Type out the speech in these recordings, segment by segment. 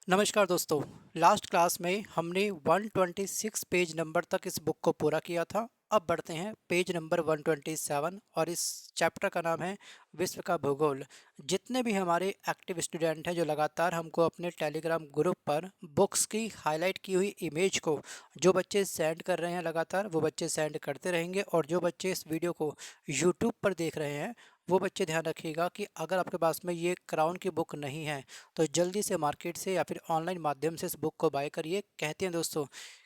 नमस्कार दोस्तों। Last class में हमने 126 पेज नंबर तक इस बुक को पूरा किया था। अब बढ़ते हैं पेज नंबर 127 और इस चैप्टर का नाम है विश्व का भूगोल। जितने भी हमारे एक्टिव स्टूडेंट हैं जो लगातार हमको अपने टेलीग्राम ग्रुप पर बुक्स की हाईलाइट की हुई इमेज को जो बच्चे सेंड कर रहे हैं लगातार वो बच्चे सेंड करते रहेंगे, और जो बच्चे इस वीडियो को यूट्यूब पर देख रहे हैं वो बच्चे ध्यान रखिएगा कि अगर आपके पास में ये क्राउन की बुक नहीं है तो जल्दी से मार्केट से या फिर ऑनलाइन माध्यम से इस बुक को बाय करिए। कहते हैं दोस्तों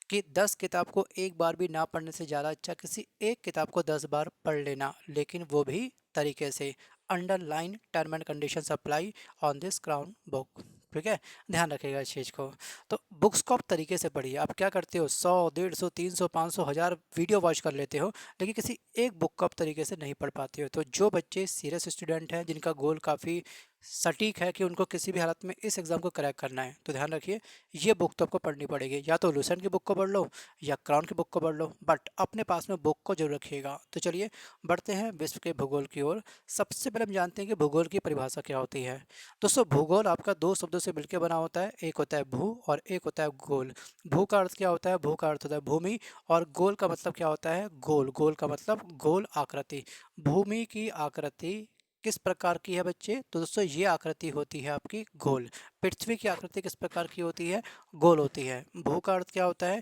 कि 10 किताब को एक बार भी ना पढ़ने से ज़्यादा अच्छा किसी एक किताब को 10 बार पढ़ लेना, लेकिन वो भी तरीके से। Underline term and conditions apply on this crown book. ठीक है, ध्यान रखिएगा इस चीज़ को। तो बुक्स को आप तरीके से पढ़िए। आप क्या करते हो, 100 150 300 500 1000 वीडियो वॉच कर लेते हो, लेकिन किसी एक बुक को आप तरीके से नहीं पढ़ पाते हो। तो जो बच्चे सीरियस स्टूडेंट हैं जिनका गोल काफ़ी सटीक है कि उनको किसी भी हालत में इस एग्ज़ाम को क्रैक करना है, तो ध्यान रखिए ये बुक तो आपको पढ़नी पड़ेगी। या तो लूसेंट की बुक को पढ़ लो या क्राउन की बुक को पढ़ लो, बट अपने पास में बुक को जरूर रखिएगा। तो चलिए बढ़ते हैं विश्व के भूगोल की ओर। सबसे पहले हम जानते हैं कि भूगोल की परिभाषा क्या होती है। दोस्तों भूगोल आपका दो शब्दों से मिलकर बना होता है, एक होता है भू और एक होता है गोल। भू का अर्थ क्या होता है, भू का अर्थ होता है भूमि, और गोल का मतलब क्या होता है, गोल। गोल का मतलब गोल आकृति। भूमि की आकृति किस प्रकार की है बच्चे, तो दोस्तों ये आकृति होती है आपकी गोल। पृथ्वी की आकृति किस प्रकार की होती है, गोल होती है। भू का अर्थ क्या होता है,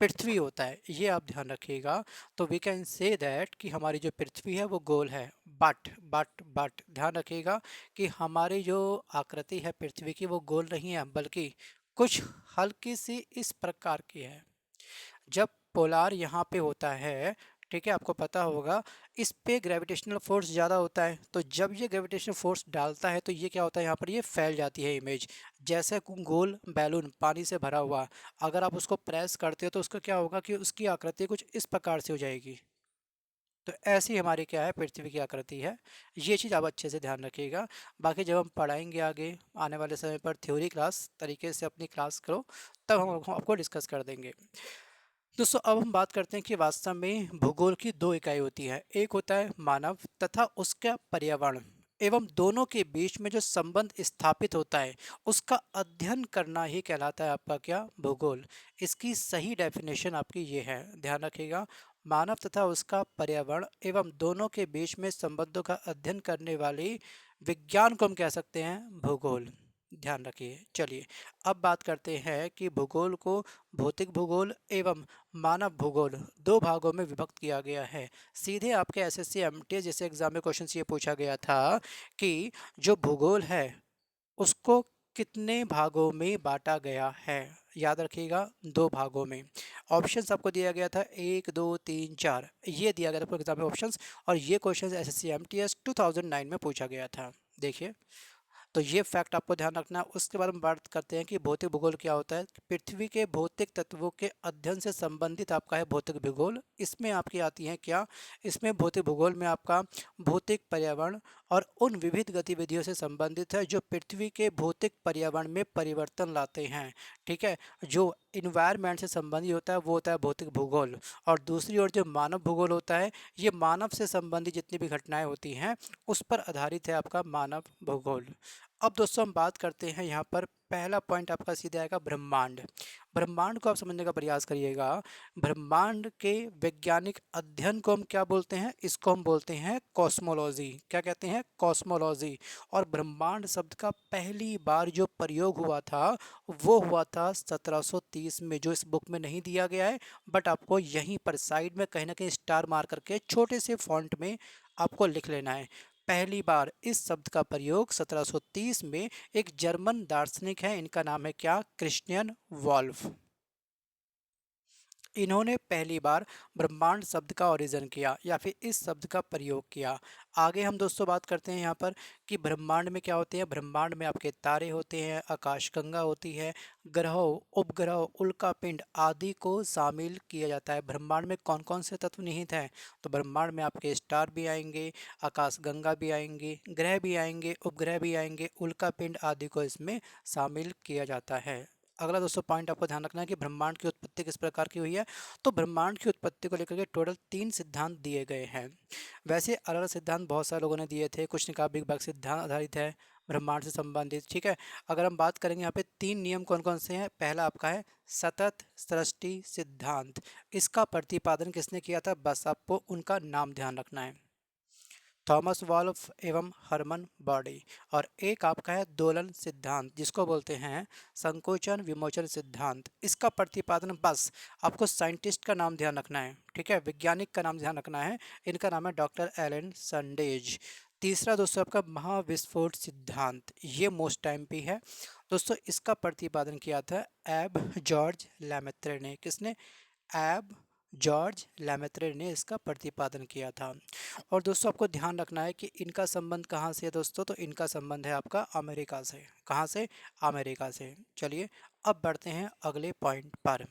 पृथ्वी होता है, ये आप ध्यान रखिएगा। तो वी कैन से दैट कि हमारी जो पृथ्वी है वो गोल है। बट ध्यान रखिएगा कि हमारी जो आकृति है पृथ्वी की वो गोल नहीं है, बल्कि कुछ हल्की सी इस प्रकार की है। जब पोलार यहाँ पे होता है, ठीक है, आपको पता होगा इस पे ग्रेविटेशनल फोर्स ज़्यादा होता है, तो जब ये ग्रेविटेशनल फोर्स डालता है तो ये क्या होता है, यहाँ पर ये फैल जाती है इमेज। जैसे गोल बैलून पानी से भरा हुआ, अगर आप उसको प्रेस करते हो तो उसका क्या होगा कि उसकी आकृति कुछ इस प्रकार से हो जाएगी। तो ऐसी हमारी क्या है, पृथ्वी की आकृति है। ये चीज़ आप अच्छे से ध्यान रखिएगा। बाकी जब हम पढ़ाएंगे आगे आने वाले समय पर थ्योरी क्लास तरीके से अपनी क्लास करो, तब हम आपको डिस्कस कर देंगे। दोस्तों अब हम बात करते हैं कि वास्तव में भूगोल की दो इकाई होती है, एक होता है मानव तथा उसका पर्यावरण, एवं दोनों के बीच में जो संबंध स्थापित होता है उसका अध्ययन करना ही कहलाता है आपका क्या, भूगोल। इसकी सही डेफिनेशन आपकी ये है, ध्यान रखिएगा। मानव तथा उसका पर्यावरण एवं दोनों के बीच में संबंधों का अध्ययन करने वाली विज्ञान को हम कह सकते हैं भूगोल। ध्यान रखिए। चलिए अब बात करते हैं कि भूगोल को भौतिक भूगोल एवं मानव भूगोल दो भागों में विभक्त किया गया है। सीधे आपके एसएससी एमटीएस जैसे एग्जाम में क्वेश्चन ये पूछा गया था कि जो भूगोल है उसको कितने भागों में बांटा गया है। याद रखिएगा दो भागों में। ऑप्शंस आपको दिया गया था 1 2 3 4, ये दिया गया था आपको एग्जाम में ऑप्शंस, और ये क्वेश्चन एसएससी एमटीएस 2009 में पूछा गया था। देखिए तो ये फैक्ट आपको ध्यान रखना है। उसके बाद हम बात करते हैं कि भौतिक भूगोल क्या होता है। पृथ्वी के भौतिक तत्वों के अध्ययन से संबंधित आपका है भौतिक भूगोल। इसमें आपकी आती हैं क्या, इसमें भौतिक भूगोल में आपका भौतिक पर्यावरण और उन विविध गतिविधियों से संबंधित है जो पृथ्वी के भौतिक पर्यावरण में परिवर्तन लाते हैं। ठीक है, जो इन्वायरमेंट से संबंधित होता है वो होता है भौतिक भूगोल। और दूसरी ओर जो मानव भूगोल होता है, ये मानव से संबंधित जितनी भी घटनाएं होती हैं उस पर आधारित है आपका मानव भूगोल। अब दोस्तों हम बात करते हैं यहाँ पर पहला पॉइंट आपका सीधा आएगा ब्रह्मांड। ब्रह्मांड को आप समझने का प्रयास करिएगा। ब्रह्मांड के वैज्ञानिक अध्ययन को हम क्या बोलते हैं, इसको हम बोलते हैं कॉस्मोलॉजी। क्या कहते हैं, कॉस्मोलॉजी। और ब्रह्मांड शब्द का पहली बार जो प्रयोग हुआ था वो हुआ था 1730 में, जो इस बुक में नहीं दिया गया है, बट आपको यहीं पर साइड में कहीं ना कहीं स्टार मार करके छोटे से फॉन्ट में आपको लिख लेना है। पहली बार इस शब्द का प्रयोग 1730 में एक जर्मन दार्शनिक है, इनका नाम है क्या, क्रिश्चियन वॉल्फ। इन्होंने पहली बार ब्रह्मांड शब्द का ओरिजिन किया या फिर इस शब्द का प्रयोग किया। आगे हम दोस्तों बात करते हैं यहाँ पर कि ब्रह्मांड में क्या होते हैं। ब्रह्मांड में आपके तारे होते हैं, आकाशगंगा होती है, ग्रहों, उपग्रह, उल्कापिंड आदि को शामिल किया जाता है। ब्रह्मांड में कौन कौन से तत्व निहित हैं, तो ब्रह्मांड में आपके स्टार भी आएंगे, आकाशगंगा भी आएंगे, ग्रह भी आएंगे, उपग्रह भी आएंगे, उल्कापिंड आदि को इसमें शामिल किया जाता है। अगला दोस्तों पॉइंट आपको ध्यान रखना है कि ब्रह्मांड की उत्पत्ति किस प्रकार की हुई है। तो ब्रह्मांड की उत्पत्ति को लेकर के टोटल 3 सिद्धांत दिए गए हैं। वैसे अलग अलग सिद्धांत बहुत सारे लोगों ने दिए थे, कुछ ने कहा बिग बैंग सिद्धांत आधारित है, ब्रह्मांड से संबंधित। ठीक है, अगर हम बात करेंगे यहाँ पे 3 नियम कौन कौन से हैं। पहला आपका है सतत सृष्टि सिद्धांत, इसका प्रतिपादन किसने किया था, बस आपको उनका नाम ध्यान रखना है, थॉमस वॉल्फ एवं हरमन बॉडी। और एक आपका है दोलन सिद्धांत, जिसको बोलते हैं संकोचन विमोचन सिद्धांत, इसका प्रतिपादन बस आपको साइंटिस्ट का नाम ध्यान रखना है। ठीक है, वैज्ञानिक का नाम ध्यान रखना है, इनका नाम है डॉक्टर एलन संडेज। तीसरा दोस्तों आपका महाविस्फोट सिद्धांत, ये मोस्ट टाइम पे है दोस्तों, इसका प्रतिपादन किया था एब जॉर्ज लैमेत्रे ने। किसने, एब जॉर्ज लैमेत्रे ने इसका प्रतिपादन किया था। और दोस्तों आपको ध्यान रखना है कि इनका संबंध कहाँ से है दोस्तों, तो इनका संबंध है आपका अमेरिका से। कहाँ से, अमेरिका से। चलिए अब बढ़ते हैं अगले पॉइंट पर।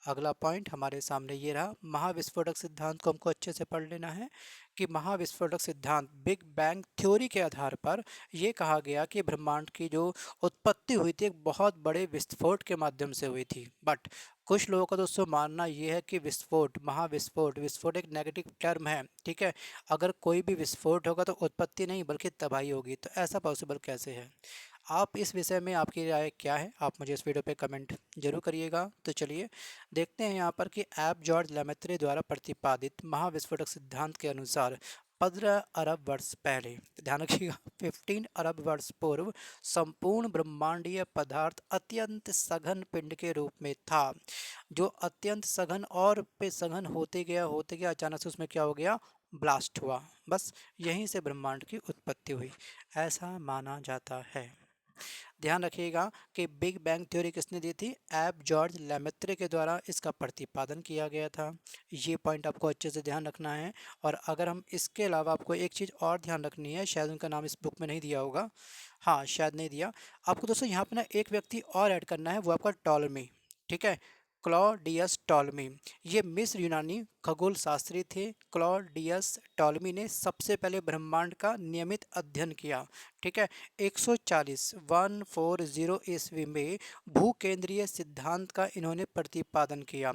अगला पॉइंट हमारे सामने ये रहा, महाविस्फोटक सिद्धांत को हमको अच्छे से पढ़ लेना है कि महाविस्फोटक सिद्धांत बिग बैंग थ्योरी के आधार पर यह कहा गया कि ब्रह्मांड की जो उत्पत्ति हुई थी एक बहुत बड़े विस्फोट के माध्यम से हुई थी। बट कुछ लोगों का दोस्तों मानना यह है कि विस्फोट, महाविस्फोट, विस्फोट एक नेगेटिव टर्म है। ठीक है, अगर कोई भी विस्फोट होगा तो उत्पत्ति नहीं बल्कि तबाही होगी, तो ऐसा पॉसिबल कैसे है। आप इस विषय में आपकी राय क्या है, आप मुझे इस वीडियो पे कमेंट जरूर करिएगा। तो चलिए देखते हैं यहाँ पर कि एब जॉर्ज लेमेत्रे द्वारा प्रतिपादित महाविस्फोटक सिद्धांत के अनुसार 15 अरब वर्ष पहले, ध्यान रखिएगा 15 अरब वर्ष पूर्व, संपूर्ण ब्रह्मांडीय पदार्थ अत्यंत सघन पिंड के रूप में था, जो अत्यंत सघन और पे सघन होते गया अचानक से उसमें क्या हो गया, ब्लास्ट हुआ। बस यहीं से ब्रह्मांड की उत्पत्ति हुई, ऐसा माना जाता है। ध्यान रखिएगा कि बिग बैंग थ्योरी किसने दी थी, एब जॉर्ज लेमेत्रे के द्वारा इसका प्रतिपादन किया गया था। ये पॉइंट आपको अच्छे से ध्यान रखना है। और अगर हम इसके अलावा आपको एक चीज़ और ध्यान रखनी है, शायद उनका नाम इस बुक में नहीं दिया होगा, हाँ शायद नहीं दिया आपको दोस्तों, यहाँ पे ना एक व्यक्ति और ऐड करना है, वो आपका टॉलमी। ठीक है, क्लॉडियस टॉलमी, ये मिस्र यूनानी खगोल शास्त्री थे। क्लॉडियस टॉलमी ने सबसे पहले ब्रह्मांड का नियमित अध्ययन किया। ठीक है, 140 ईस्वी में भूकेंद्रीय सिद्धांत का इन्होंने प्रतिपादन किया।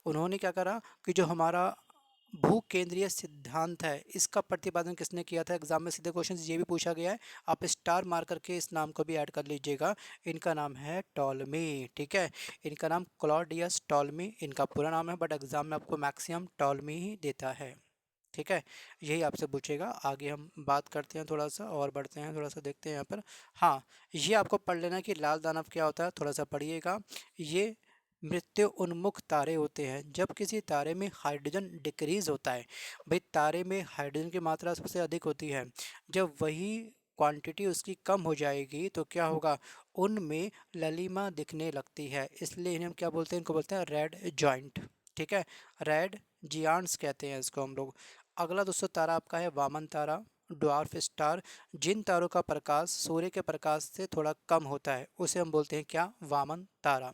उन्होंने क्या करा कि जो हमारा भू केंद्रीय सिद्धांत है, इसका प्रतिपादन किसने किया था, एग्जाम में सीधे क्वेश्चन ये भी पूछा गया है, आप स्टार मार करके इस नाम को भी ऐड कर लीजिएगा। इनका नाम है टॉलमी। ठीक है, इनका नाम क्लॉडियस टॉलमी इनका पूरा नाम है, बट एग्जाम में आपको मैक्सिमम टॉलमी ही देता है। ठीक है, यही आपसे पूछेगा। आगे हम बात करते हैं थोड़ा सा और बढ़ते हैं, थोड़ा सा देखते हैं यहाँ पर। हाँ, ये आपको पढ़ लेना कि लाल दानव क्या होता है, थोड़ा सा पढ़िएगा। ये मृत्यु उन्मुख तारे होते हैं, जब किसी तारे में हाइड्रोजन डिक्रीज होता है, भाई तारे में हाइड्रोजन की मात्रा सबसे अधिक होती है, जब वही क्वांटिटी उसकी कम हो जाएगी तो क्या होगा, उनमें ललिमा दिखने लगती है, इसलिए इन्हें हम क्या बोलते हैं, इनको बोलते हैं रेड जॉइंट। ठीक है, रेड जियांट्स कहते हैं इसको हम लोग। अगला दोस्तों तारा आपका है वामन तारा, ड्वार्फ स्टार, जिन तारों का प्रकाश सूर्य के प्रकाश से थोड़ा कम होता है उसे हम बोलते हैं क्या, वामन तारा।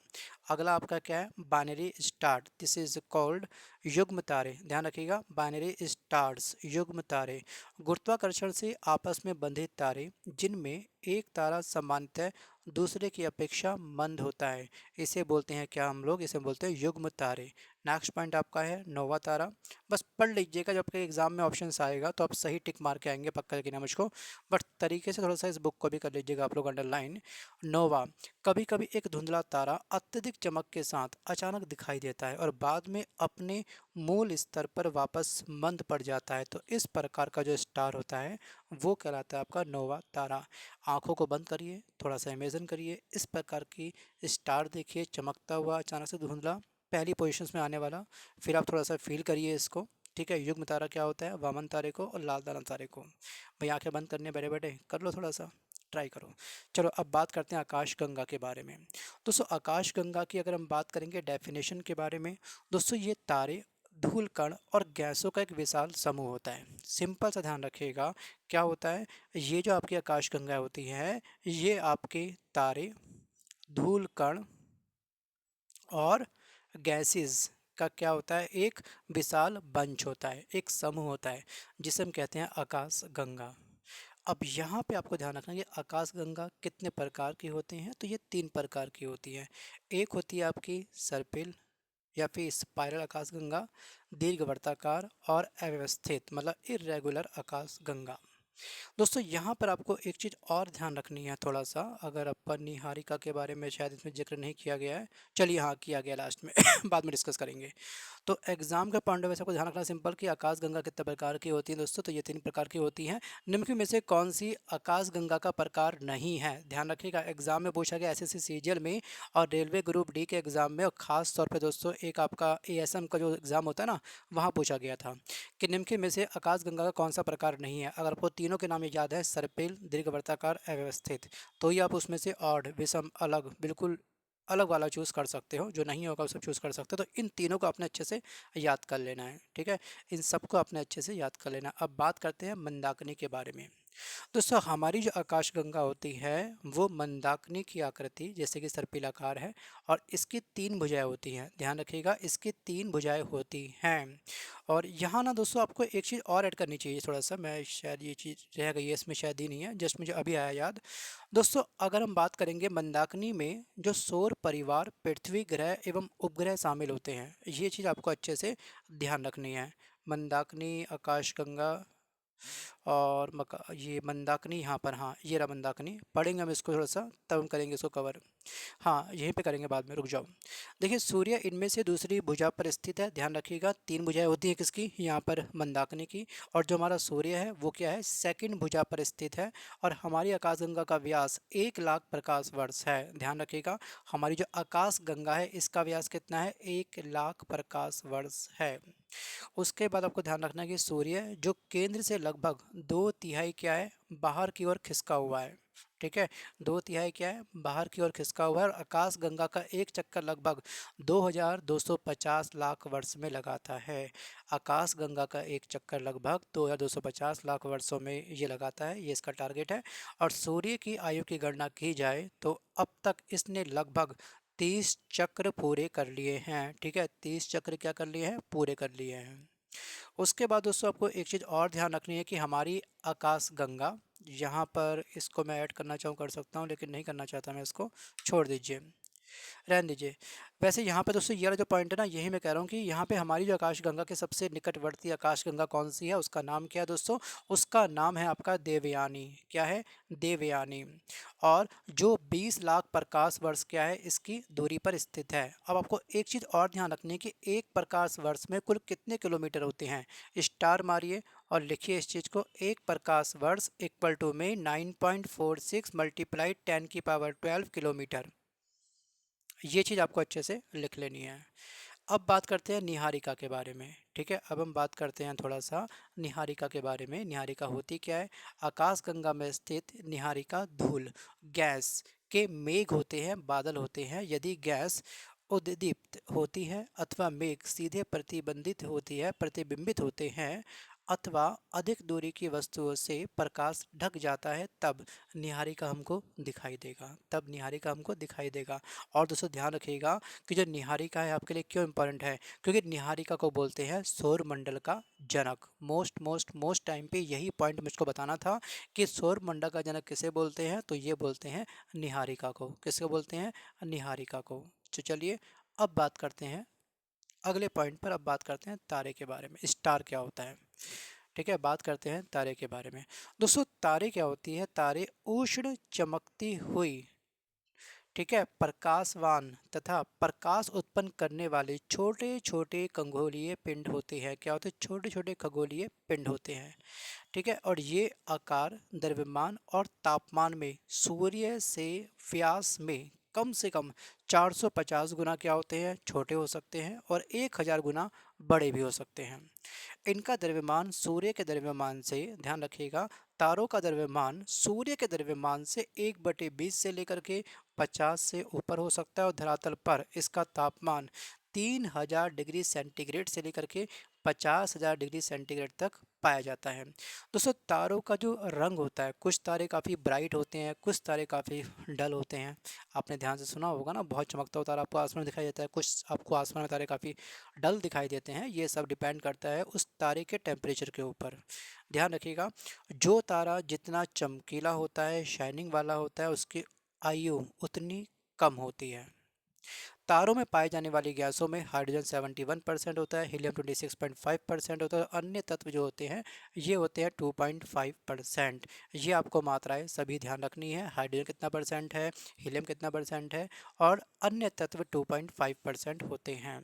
अगला आपका क्या है, binary star, this is called युग्म तारे। ध्यान रखिएगा, बाइनरी स्टार्स युग्म तारे, गुरुत्वाकर्षण से आपस में बंधे तारे, जिनमें एक तारा सामान्यतः दूसरे की अपेक्षा मंद होता है, इसे बोलते हैं क्या हम लोग, इसे बोलते हैं युग्म तारे। नेक्स्ट पॉइंट आपका है नोवा तारा, बस पढ़ लीजिएगा, जब आपके एग्जाम में ऑप्शंस आएगा तो आप सही टिक मार के आएंगे, पक्का यकीन है मुझको, बट तरीके से थोड़ा सा इस बुक को भी कर लीजिएगा आप लोग अंडरलाइन। नोवा, कभी कभी एक धुंधला तारा अत्यधिक चमक के साथ अचानक दिखाई देता है और बाद में अपने मूल स्तर पर वापस मंद पड़ जाता है, तो इस प्रकार का जो स्टार होता है वो कहलाता है आपका नोवा तारा। आंखों को बंद करिए, थोड़ा सा इमेजिन करिए, इस प्रकार की स्टार देखिए चमकता हुआ अचानक से धुंधला, पहली पोजीशंस में आने वाला, फिर आप थोड़ा सा फील करिए इसको। ठीक है, युग्म तारा क्या होता है, वामन तारे को और लाल दानव तारे को। भाई आंखें बंद करने बैठे बैठे कर लो, थोड़ा सा ट्राई करो। चलो अब बात करते हैं आकाश गंगा के बारे में। दोस्तों आकाश गंगा की अगर हम बात करेंगे डेफिनेशन के बारे में, दोस्तों ये तारे, धूल कण और गैसों का एक विशाल समूह होता है। सिंपल सा ध्यान रखिएगा, क्या होता है, ये जो आपकी आकाश गंगा होती है, ये आपके तारे, धूल कण और गैसेस का क्या होता है, एक विशाल बंच होता है, एक समूह होता है, जिसे हम कहते हैं आकाश गंगा। अब यहाँ पे आपको ध्यान रखना है कि आकाश गंगा कितने प्रकार की होती हैं, तो ये 3 प्रकार की होती हैं। एक होती है आपकी सर्पिल या फिर स्पाइरल आकाश गंगा, दीर्घवृत्ताकार और अव्यवस्थित मतलब इरेगुलर आकाश गंगा। दोस्तों यहाँ पर आपको एक चीज़ और ध्यान रखनी है थोड़ा सा, अगर अपन निहारिका के बारे में शायद इसमें जिक्र नहीं किया गया है, चलिए हाँ किया गया लास्ट में बाद में डिस्कस करेंगे। तो एग्जाम के पॉइंट ऑफ व्यू से आपको ध्यान रखना सिंपल कि आकाशगंगा कितने प्रकार की होती है दोस्तों, तो ये 3 प्रकार की होती हैं। निम्न में से कौन सी आकाशगंगा का प्रकार नहीं है, ध्यान रखिएगा। एग्जाम में पूछा गया एसएससी सीजीएल में और रेलवे ग्रुप डी के एग्जाम में, और खास तौर पे दोस्तों एक आपका एएसएम का जो एग्जाम होता है ना, वहाँ पूछा गया था कि निम्न में से आकाशगंगा का कौन सा प्रकार नहीं है। अगर आपको तीनों के नाम ये याद है, सर्पिल, दीर्घवृत्ताकार, अव्यवस्थित, तो ये आप उसमें से ऑड, विषम, अलग, बिल्कुल अलग वाला चूज़ कर सकते हो। जो नहीं होगा उसे चूज़ कर सकते हो। तो इन तीनों को आपने अच्छे से याद कर लेना है, ठीक है। इन सबको आपने अच्छे से याद कर लेना है। अब बात करते हैं मंदाकिनी के बारे में। दोस्तों हमारी जो आकाशगंगा होती है वो मंदाकिनी की आकृति जैसे कि सर्पिलाकार है, और इसकी 3 भुजाएं होती हैं। ध्यान रखिएगा, इसकी 3 भुजाएं होती हैं। और यहाँ ना दोस्तों आपको एक चीज़ और ऐड करनी चाहिए थोड़ा सा, मैं शायद ये चीज़ रह गई है इसमें, शायद ही नहीं है, जस्ट मुझे अभी आया याद। दोस्तों अगर हम बात करेंगे मंदाकिनी में जो सौर परिवार, पृथ्वी, ग्रह एवं उपग्रह शामिल होते हैं, ये चीज़ आपको अच्छे से ध्यान रखनी है। मंदाकिनी, आकाशगंगा और ये मंदाकिनी यहाँ पर, हाँ ये रहा मंदाकिनी। पढ़ेंगे हम इसको थोड़ा सा, तब हम करेंगे इसको कवर। हाँ यहीं पे करेंगे बाद में, रुक जाओ। देखिए सूर्य इनमें से दूसरी भुजा पर स्थित है। ध्यान रखिएगा 3 भुजाएं होती हैं किसकी, यहाँ पर मंदाकिनी की। और जो हमारा सूर्य है वो क्या है, सेकंड भुजा पर स्थित है। और हमारी आकाशगंगा का व्यास 1 लाख प्रकाश वर्ष है। ध्यान रखिएगा, हमारी जो आकाशगंगा है इसका व्यास कितना है, 1 लाख प्रकाश वर्ष है। उसके बाद आपको ध्यान रखना है कि सूर्य जो केंद्र से लगभग 2/3 क्या है, बाहर की ओर खिसका हुआ है, ठीक है। 2/3 क्या है, बाहर की ओर खिसका हुआ है। और आकाशगंगा का एक चक्कर लगभग 2250 लाख वर्ष में लगाता है। आकाशगंगा का एक चक्कर लगभग 2250 लाख वर्षों में ये लगाता है, ये इसका टारगेट है। और सूर्य की आयु की गणना की जाए तो अब तक इसने लगभग 30 चक्र पूरे कर लिए हैं, ठीक है। 30 चक्र क्या कर लिए हैं, पूरे कर लिए हैं। उसके बाद दोस्तों आपको एक चीज़ और ध्यान रखनी है कि हमारी आकाशगंगा, यहाँ पर इसको मैं ऐड करना चाहूँ कर सकता हूँ, लेकिन नहीं करना चाहता मैं, इसको छोड़ दीजिए, रहने दीजिए। वैसे यहाँ पे दोस्तों ये वाला जो पॉइंट है ना, यही मैं कह रहा हूँ कि यहाँ पे हमारी जो आकाशगंगा के सबसे निकटवर्ती आकाशगंगा कौन सी है, उसका नाम क्या है दोस्तों, उसका नाम है आपका देवयानी। क्या है, देवयानी। और जो 20 लाख प्रकाश वर्ष क्या है, इसकी दूरी पर स्थित है। अब आपको एक चीज़ और ध्यान रखनी है कि एक प्रकाश वर्ष में कुल कितने किलोमीटर होते हैं। स्टार मारिए और लिखिए इस चीज़ को, एक प्रकाश वर्ष इक्वल टू में 9.46 मल्टीप्लाई 10⁻12 किलोमीटर। ये चीज़ आपको अच्छे से लिख लेनी है। अब बात करते हैं निहारिका के बारे में, ठीक है। अब हम बात करते हैं थोड़ा सा निहारिका के बारे में। निहारिका होती क्या है, आकाशगंगा में स्थित निहारिका धूल, गैस के मेघ होते हैं, बादल होते हैं। यदि गैस उद्दीप्त होती है अथवा मेघ सीधे प्रतिबिंबित होते हैं अथवा अधिक दूरी की वस्तुओं से प्रकाश ढक जाता है, तब निहारिका हमको दिखाई देगा, तब निहारिका हमको दिखाई देगा। और दोस्तों ध्यान रखिएगा कि जो निहारिका है आपके लिए क्यों इम्पोर्टेंट है, क्योंकि निहारिका को बोलते हैं सौर मंडल का जनक। मोस्ट टाइम पे यही पॉइंट मुझको बताना था कि सौर मंडल का जनक किसे बोलते हैं, तो ये बोलते हैं निहारिका को। किसको बोलते हैं, निहारिका को। तो चलिए अब बात करते हैं अगले पॉइंट पर। अब बात करते हैं तारे के बारे में, स्टार क्या होता है, ठीक है। बात करते हैं तारे के बारे में। दोस्तों तारे क्या होती है, तारे उष्ण चमकती हुई, ठीक है, प्रकाशवान तथा प्रकाश उत्पन्न करने वाले छोटे छोटे खगोलीय पिंड होते हैं। क्या होते हैं, छोटे छोटे खगोलीय पिंड होते हैं, ठीक है। और ये आकार, द्रव्यमान और तापमान में सूर्य से व्यास में कम से कम 450 गुना क्या होते हैं, छोटे हो सकते हैं, और 1000 गुना बड़े भी हो सकते हैं। इनका द्रव्यमान सूर्य के द्रव्यमान से, ध्यान रखिएगा, तारों का द्रव्यमान सूर्य के द्रव्यमान से 1/20 से लेकर के 50 से ऊपर हो सकता है। और धरातल पर इसका तापमान 3000 डिग्री सेंटीग्रेड से लेकर के 50,000 डिग्री सेंटीग्रेड तक पाया जाता है। दोस्तों तारों का जो रंग होता है, कुछ तारे काफ़ी ब्राइट होते हैं, कुछ तारे काफ़ी डल होते हैं। आपने ध्यान से सुना होगा ना, बहुत चमकता हुआ तारा आपको आसमान में दिखाई देता है, कुछ आपको आसमान में तारे काफ़ी डल दिखाई देते हैं। ये सब डिपेंड करता है उस तारे के टेम्परेचर के ऊपर। ध्यान रखिएगा, जो तारा जितना चमकीला होता है, शाइनिंग वाला होता है, उसकी आयु उतनी कम होती है। तारों में पाए जाने वाली गैसों में हाइड्रोजन 71% होता है, हीलियम 26.5% होता है, अन्य तत्व जो होते हैं ये होते हैं 2.5%। ये आपको मात्राएं सभी ध्यान रखनी है, हाइड्रोजन कितना परसेंट है, हीलियम कितना परसेंट है, और अन्य तत्व 2.5% होते हैं।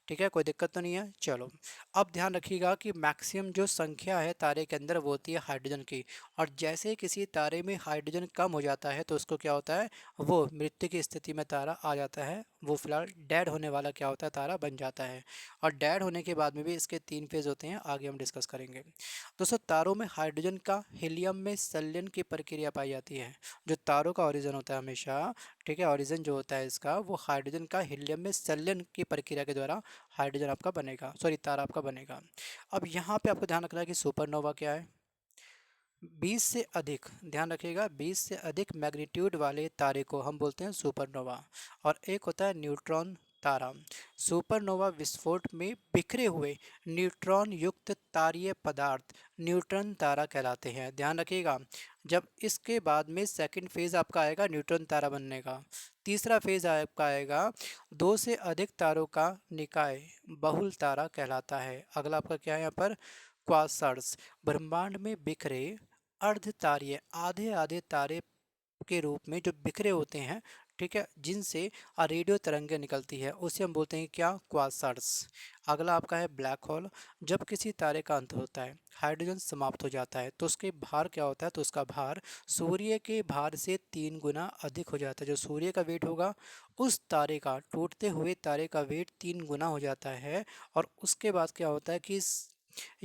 ठीक है, कोई दिक्कत तो नहीं है। चलो, अब ध्यान रखिएगा कि मैक्सिमम जो संख्या है तारे के अंदर वो होती है हाइड्रोजन की, और जैसे ही किसी तारे में हाइड्रोजन कम हो जाता है तो उसको क्या होता है, वो मृत्यु की स्थिति में तारा आ जाता है, वो फिलहाल डेड होने वाला क्या होता है, तारा बन जाता है। और डेड होने के बाद में भी इसके 3 फेज होते हैं, आगे हम डिस्कस करेंगे। दोस्तों, तारों में हाइड्रोजन का हीलियम में संलयन की प्रक्रिया पाई जाती है। जो तारों का ओरिजिन होता है हमेशा, ठीक है, ओरिजिन जो होता है इसका, वो हाइड्रोजन का हीलियम में संलयन की प्रक्रिया के द्वारा हाइड्रोजन आपका बनेगा, सॉरी तारा आपका बनेगा। अब यहाँ पे आपको ध्यान रखना है कि सुपरनोवा क्या है। 20 से अधिक, ध्यान रखिएगा, 20 से अधिक मैग्नीट्यूड वाले तारे को हम बोलते हैं सुपरनोवा। और एक होता है न्यूट्रॉन तारा। सुपरनोवा विस्फोट में बिखरे हुए न्यूट्रॉन युक्त तारीय पदार्थ न्यूट्रॉन तारा कहलाते हैं। ध्यान रखिएगा, जब इसके बाद में सेकंड फेज आपका आएगा न्यूट्रॉन तारा बनने का। तीसरा फेज आपका आएगा 2 से अधिक तारों का निकाय बहुल तारा कहलाता है। अगला आपका क्या है यहाँ पर, क्वासर्स, ब्रह्मांड में बिखरे अर्ध तारीय आधे आधे तारे के रूप में जो बिखरे होते हैं, ठीक है, जिनसे रेडियो तरंगें निकलती है, उसे हम बोलते हैं क्या, क्वासर्स। अगला आपका है ब्लैक होल। जब किसी तारे का अंत होता है, हाइड्रोजन समाप्त हो जाता है, तो उसके भार क्या होता है, तो उसका भार सूर्य के भार से 3 गुना अधिक हो जाता है। जो सूर्य का वेट होगा, उस तारे का, टूटते हुए तारे का वेट 3 गुना हो जाता है। और उसके बाद क्या होता है कि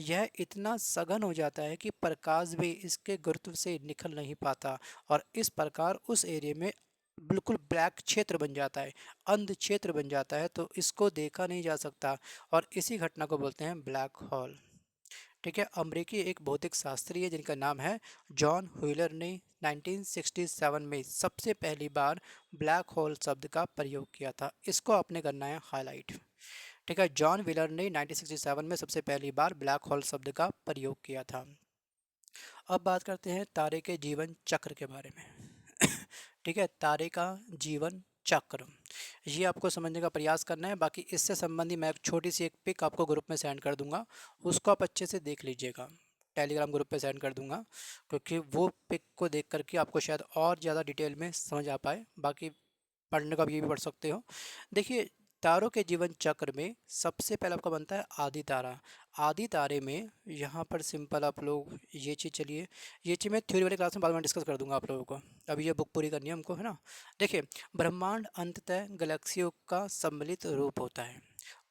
यह इतना सघन हो जाता है कि प्रकाश भी इसके गुरुत्व से निकल नहीं पाता, और इस प्रकार उस एरिया में बिल्कुल ब्लैक क्षेत्र बन जाता है, अंध क्षेत्र बन जाता है, तो इसको देखा नहीं जा सकता, और इसी घटना को बोलते हैं ब्लैक होल। ठीक है, अमेरिकी एक भौतिक शास्त्री है जिनका नाम है जॉन व्हीलर ने 1967 में सबसे पहली बार ब्लैक होल शब्द का प्रयोग किया था। इसको आपने करना है हाईलाइट। ठीक है, जॉन व्हीलर ने 1967 में सबसे पहली बार ब्लैक होल शब्द का प्रयोग किया था। अब बात करते हैं तारे के जीवन चक्र के बारे में। ठीक है, तारे का जीवन चक्र, ये आपको समझने का प्रयास करना है। बाकी इससे संबंधी मैं एक छोटी सी एक पिक आपको ग्रुप में सेंड कर दूंगा, उसको आप अच्छे से देख लीजिएगा, टेलीग्राम ग्रुप पे सेंड कर दूंगा, क्योंकि वो पिक को देख करके आपको शायद और ज़्यादा डिटेल में समझ आ पाए। बाकी पढ़ने का भी ये भी पढ़ सकते हो। देखिए, तारों के जीवन चक्र में सबसे पहले आपका बनता है आदि तारा। आदि तारे में यहाँ पर सिंपल आप लोग ये चीज़, चलिए ये चीज़ मैं थ्योरी वाली क्लास में बाद में डिस्कस कर दूंगा आप लोगों को, अभी ये बुक पूरी करनी है हमको, है ना। देखिए, ब्रह्मांड अंततः गैलेक्सियों का सम्मिलित रूप होता है।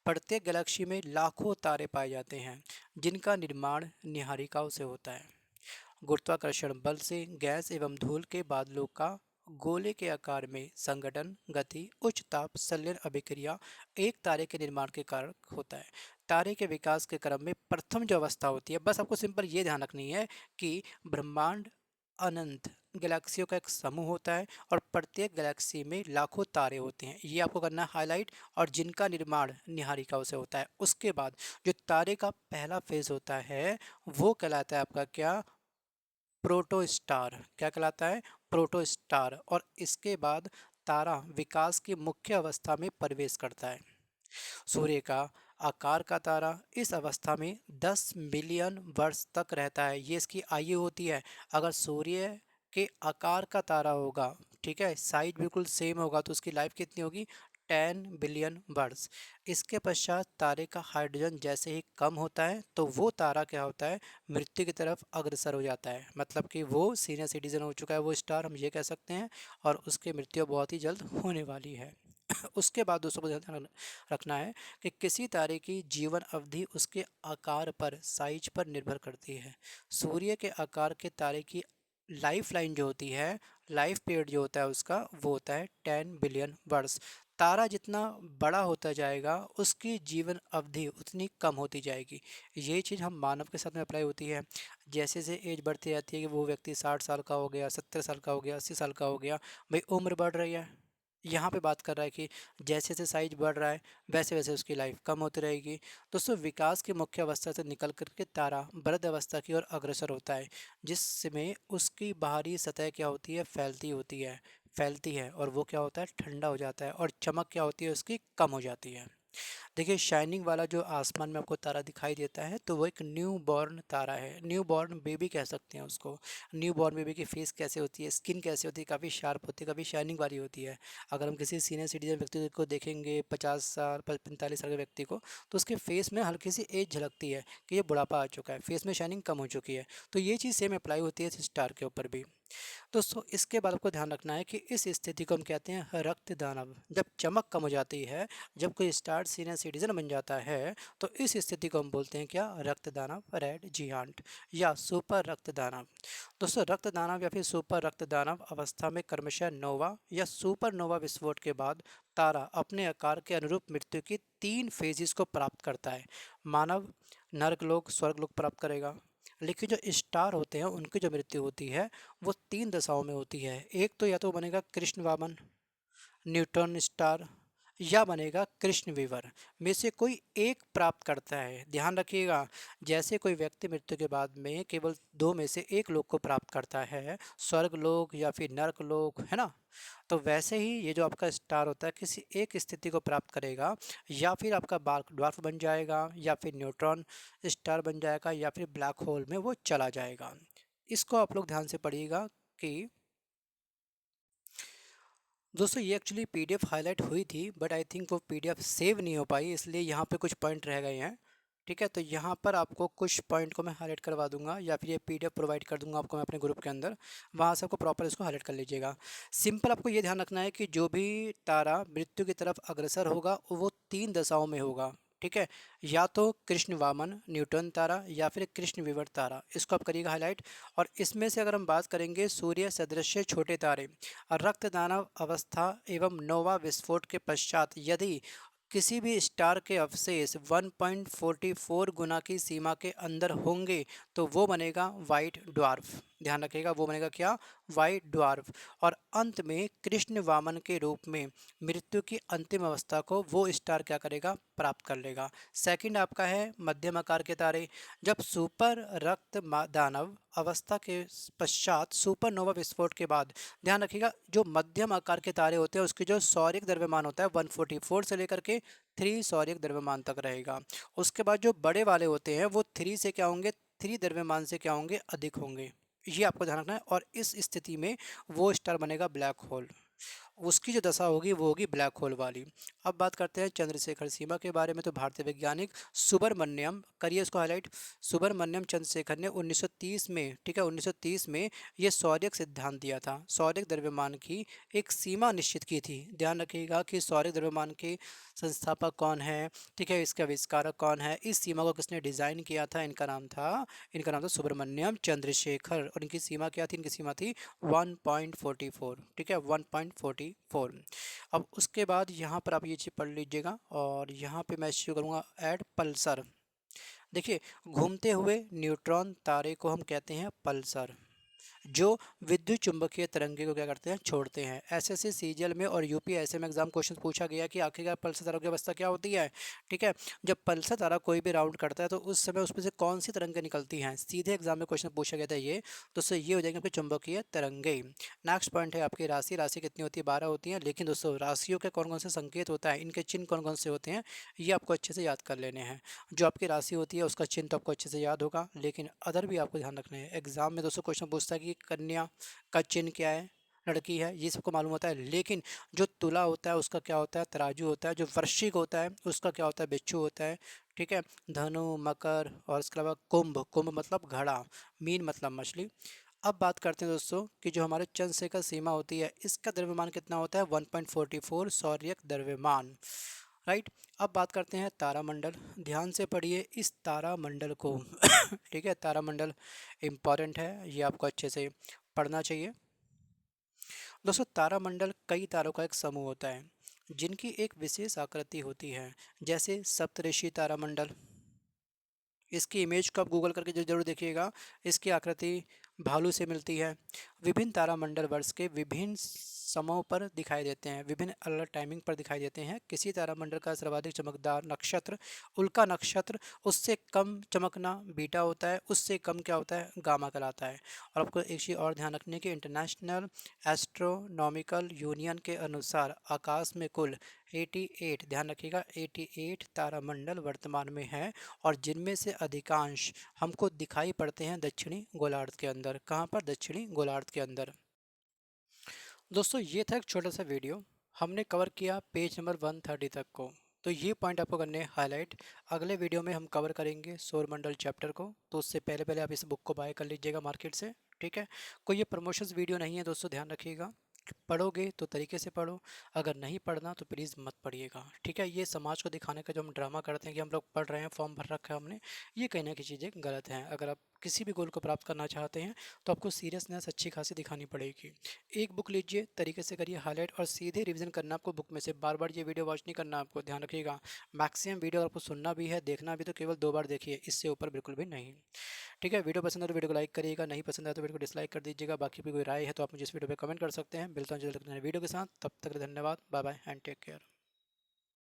प्रत्येक गैलेक्सी में लाखों तारे पाए जाते हैं, जिनका निर्माण निहारिकाओं से होता है। गुरुत्वाकर्षण बल से गैस एवं धूल के बादलों का गोले के आकार में संगठन, गति, उच्च ताप संलयन अभिक्रिया एक तारे के निर्माण के कारण होता है। तारे के विकास के क्रम में प्रथम जो अवस्था होती है, बस आपको सिंपल ये ध्यान रखनी है कि ब्रह्मांड अनंत गैलेक्सियों का एक समूह होता है, और प्रत्येक गैलेक्सी में लाखों तारे होते हैं, ये आपको करना है हाईलाइट, और जिनका निर्माण निहारिकाओं से होता है। उसके बाद जो तारे का पहला फेज होता है, वो कहलाता है आपका क्या, प्रोटोस्टार। क्या कहलाता है, प्रोटोस्टार। और इसके बाद तारा विकास की मुख्य अवस्था में प्रवेश करता है। सूर्य का आकार का तारा इस अवस्था में 10 मिलियन वर्ष तक रहता है, ये इसकी आयु होती है। अगर सूर्य के आकार का तारा होगा, ठीक है, साइज बिल्कुल सेम होगा, तो उसकी लाइफ कितनी होगी, 10 बिलियन वर्ष। इसके पश्चात तारे का हाइड्रोजन जैसे ही कम होता है, तो वो तारा क्या होता है, मृत्यु की तरफ अग्रसर हो जाता है, मतलब कि वो सीनियर सिटीजन हो चुका है, वो स्टार हम ये कह सकते हैं, और उसकी मृत्यु बहुत ही जल्द होने वाली है। उसके बाद दोस्तों को ध्यान रखना है कि किसी तारे की जीवन अवधि उसके आकार पर, साइज पर निर्भर करती है। सूर्य के आकार के तारे की लाइफ लाइन जो होती है, लाइफ पीरियड जो होता है उसका, वो होता है 10 बिलियन वर्ष। तारा जितना बड़ा होता जाएगा, उसकी जीवन अवधि उतनी कम होती जाएगी। ये चीज़ हम मानव के साथ में अप्लाई होती है। जैसे जैसे एज बढ़ती जाती है कि वो व्यक्ति 60 साल का हो गया, 70 साल का हो गया, 80 साल का हो गया, भाई उम्र बढ़ रही है। यहाँ पे बात कर रहा है कि जैसे जैसे साइज बढ़ रहा है, वैसे वैसे उसकी लाइफ कम होती रहेगी। दोस्तों, विकास की मुख्य अवस्था से निकल करके तारा वृद्ध अवस्था की ओर अग्रसर होता है, जिसमें उसकी बाहरी सतह क्या होती है, फैलती होती है। फैलती है और वो क्या होता है, ठंडा हो जाता है, और चमक क्या होती है उसकी, कम हो जाती है। देखिए शाइनिंग वाला जो आसमान में आपको तारा दिखाई देता है तो वो एक न्यू बॉर्न तारा है, न्यू बॉर्न बेबी कह सकते हैं उसको। न्यू बॉर्न बेबी की फेस कैसे होती है, स्किन कैसे होती है, काफ़ी शार्प होती है, काफ़ी शाइनिंग वाली होती है। अगर हम किसी सीनियर सिटीजन व्यक्ति को देखेंगे, 50 साल 45 साल के व्यक्ति को, तो उसके फेस में हल्की सी एज झलकती है कि ये बुढ़ापा आ चुका है, फेस में शाइनिंग कम हो चुकी है। तो ये चीज़ सेम अप्लाई होती है इस स्टार के ऊपर भी। दोस्तों इसके बाद आपको ध्यान रखना है कि इस स्थिति को हम कहते हैं रक्त दानव। जब चमक कम हो जाती है, जब कोई स्टार सीनियर सिटीजन बन जाता है, तो इस स्थिति को हम बोलते हैं क्या, रक्त दानव, रेड जियांट या सुपर रक्त दानव। दोस्तों रक्त दानव या फिर सुपर रक्त दानव अवस्था में क्रमशः नोवा या सुपर नोवा विस्फोट के बाद तारा अपने आकार के अनुरूप मृत्यु की 3 फेजेस को प्राप्त करता है। मानव, नर्कलोक, स्वर्गलोक प्राप्त करेगा। लेकिन जो स्टार होते हैं उनकी जो मृत्यु होती है वो 3 दशाओं में होती है। एक तो या तो बनेगा कृष्ण वामन, न्यूट्रॉन स्टार, या बनेगा कृष्ण विवर में से कोई एक प्राप्त करता है। ध्यान रखिएगा, जैसे कोई व्यक्ति मृत्यु के बाद में केवल 2 में से 1 लोक को प्राप्त करता है, स्वर्ग लोक या फिर नर्क लोक, है ना, तो वैसे ही ये जो आपका स्टार होता है किसी एक स्थिति को प्राप्त करेगा, या फिर आपका डार्क ड्वार्फ बन जाएगा, या फिर न्यूट्रॉन स्टार बन जाएगा, या फिर ब्लैक होल में वो चला जाएगा। इसको आप लोग ध्यान से पढ़िएगा कि दोस्तों ये एक्चुअली पीडीएफ हाईलाइट हुई थी, बट आई थिंक वो पीडीएफ सेव नहीं हो पाई, इसलिए यहाँ पे कुछ पॉइंट रह गए हैं। ठीक है, तो यहाँ पर आपको कुछ पॉइंट को मैं हाईलाइट करवा दूंगा, या फिर ये पीडीएफ प्रोवाइड कर दूंगा आपको मैं अपने ग्रुप के अंदर, वहाँ से आपको प्रॉपर इसको हाईलाइट कर लीजिएगा। सिंपल आपको ये ध्यान रखना है कि जो भी तारा मृत्यु की तरफ अग्रसर होगा वो 3 दशाओं में होगा। ठीक है, या तो कृष्ण वामन न्यूटन तारा या फिर कृष्ण विवर तारा, इसको आप करिएगा हाईलाइट। और इसमें से अगर हम बात करेंगे सूर्य सदृश छोटे तारे, रक्त दानव अवस्था एवं नोवा विस्फोट के पश्चात यदि किसी भी स्टार के अवशेष 1.44 गुना की सीमा के अंदर होंगे तो वो बनेगा वाइट ड्वार्फ। ध्यान रखिएगा, वो बनेगा क्या, वाइट ड्वार्फ। और अंत में कृष्ण वामन के रूप में मृत्यु की अंतिम अवस्था को वो स्टार क्या करेगा, प्राप्त कर लेगा। सेकंड आपका है मध्यम आकार के तारे। जब सुपर रक्त दानव अवस्था के पश्चात सुपरनोवा विस्फोट के बाद, ध्यान रखिएगा, जो मध्यम आकार के तारे होते हैं उसकी जो सौरिक द्रव्यमान होता है 144 से लेकर के 3 सौरिक द्रव्यमान तक रहेगा। उसके बाद जो बड़े वाले होते हैं वो 3 से क्या होंगे, 3 द्रव्यमान से क्या होंगे, अधिक होंगे। ये आपको ध्यान रखना है। और इस स्थिति में वो स्टार बनेगा ब्लैक होल, उसकी जो दशा होगी वो होगी ब्लैक होल वाली। अब बात करते हैं चंद्रशेखर सीमा के बारे में। तो भारतीय वैज्ञानिक सुब्रमण्यम, करिए इसको हाईलाइट, सुब्रमण्यम चंद्रशेखर ने 1930 में, ठीक है 1930 में ये सौरिक सिद्धांत दिया था। सौरिक द्रव्यमान की एक सीमा निश्चित की थी। ध्यान रखिएगा कि सौरिक द्रव्यमान के संस्थापक कौन है, ठीक है, इसका आविष्कारक कौन है, इस सीमा को किसने डिजाइन किया था, इनका नाम था सुब्रमण्यम चंद्रशेखर। और इनकी सीमा क्या थी, इनकी सीमा थी 1.44, ठीक है 1.44। अब उसके बाद यहाँ पर आप ये चीज़ पढ़ लीजिएगा, और यहाँ पे मैं शुरू करूँगा ऐड पल्सर। देखिए घूमते हुए न्यूट्रॉन तारे को हम कहते हैं पल्सर, जो विद्युत चुंबकीय तरंगे को क्या करते हैं, छोड़ते हैं। एसएससी सीजीएल में और यूपीएससी में एग्जाम क्वेश्चन पूछा गया कि आखिरकार पल्सर तारों की अवस्था क्या होती है। ठीक है, जब पल्सर तारा कोई भी राउंड करता है तो उस समय उसमें से कौन सी तरंगें निकलती हैं, सीधे एग्जाम में क्वेश्चन पूछा गया था ये। तो उससे ये हो जाएंगे आपके चुंबकीय तरंगे। नेक्स्ट पॉइंट है आपकी राशि। राशि कितनी होती है, 12 होती है। लेकिन दोस्तों राशियों के कौन कौन से संकेत होता है, इनके चिन्ह कौन कौन से होते हैं, ये आपको अच्छे से याद कर लेने हैं। जो आपकी राशि होती है उसका चिन्ह तो आपको अच्छे से याद होगा, लेकिन अदर भी आपको ध्यान रखना है। एग्जाम में दोस्तों क्वेश्चन पूछता है कि कन्या का चिन्ह क्या है, लड़की है, ये सबको मालूम होता है। लेकिन जो तुला होता है उसका क्या होता है, तराजू होता है। जो वृश्चिक होता है उसका क्या होता है, बिच्छू होता है। ठीक है, धनु, मकर, और इसके अलावा कुंभ, कुंभ मतलब घड़ा, मीन मतलब मछली। अब बात करते हैं दोस्तों कि जो हमारे चंद्रशेखर सीमा होती है इसका द्रव्यमान कितना होता है, 1.44 सौर्यक द्रव्यमान। राइट। अब बात करते हैं तारामंडल। ध्यान से पढ़िए इस तारामंडल को ठीक है, तारामंडल इम्पॉर्टेंट है, ये आपको अच्छे से पढ़ना चाहिए। दोस्तों तारामंडल कई तारों का एक समूह होता है जिनकी एक विशेष आकृति होती है, जैसे सप्तऋषि तारामंडल। इसकी इमेज को आप गूगल करके जरूर देखिएगा, इसकी आकृति भालू से मिलती है। विभिन्न तारामंडल वर्ष के विभिन्न समयों पर दिखाई देते हैं, विभिन्न अलग अलग टाइमिंग पर दिखाई देते हैं। किसी तारामंडल का सर्वाधिक चमकदार नक्षत्र उल्का नक्षत्र, उससे कम चमकना बीटा होता है, उससे कम क्या होता है, गामा कहलाता है। और आपको एक चीज़ और ध्यान रखनी है कि इंटरनेशनल एस्ट्रोनॉमिकल यूनियन के अनुसार आकाश में कुल 88, ध्यान रखिएगा, 88 तारामंडल वर्तमान में है, और जिनमें से अधिकांश हमको दिखाई पड़ते हैं दक्षिणी गोलार्ध के अंदर। कहाँ पर? दक्षिणी गोलार्ध के अंदर। दोस्तों ये था एक छोटा सा वीडियो, हमने कवर किया पेज नंबर 130 तक को। तो ये पॉइंट आपको करने हैं हाईलाइट। अगले वीडियो में हम कवर करेंगे सौरमंडल चैप्टर को, तो उससे पहले पहले आप इस बुक को बाय कर लीजिएगा मार्केट से, ठीक है। कोई ये प्रमोशंस वीडियो नहीं है दोस्तों, ध्यान रखिएगा। पढ़ोगे तो तरीके से पढ़ो, अगर नहीं पढ़ना तो प्लीज़ मत पढ़िएगा, ठीक है। ये समाज को दिखाने का जो हम ड्रामा करते हैं कि हम लोग पढ़ रहे हैं, फॉर्म भर रखा है हमने, ये कहीं ना कहीं चीज़ें गलत हैं। अगर आप किसी भी गोल को प्राप्त करना चाहते हैं तो आपको सीरियसनेस अच्छी खासी दिखानी पड़ेगी। एक बुक लीजिए, तरीके से करिए हाईलाइट, और सीधे रिवीजन करना आपको बुक में से, बार बार ये वीडियो वॉच नहीं करना आपको, ध्यान रखिएगा। मैक्सिमम वीडियो आपको सुनना भी है, देखना भी, तो केवल 2 बार देखिए, इससे ऊपर बिल्कुल भी नहीं, ठीक है। वीडियो पसंद है तो वीडियो को लाइक करिएगा, नहीं पसंद है तो वीडियो को डिसलाइक कर दीजिएगा। बाकी भी कोई राय है तो आप मुझे इस वीडियो पे कमेंट कर सकते हैं। मिलता हूँ जल्द वीडियो के साथ, तब तक धन्यवाद, bye bye and take care.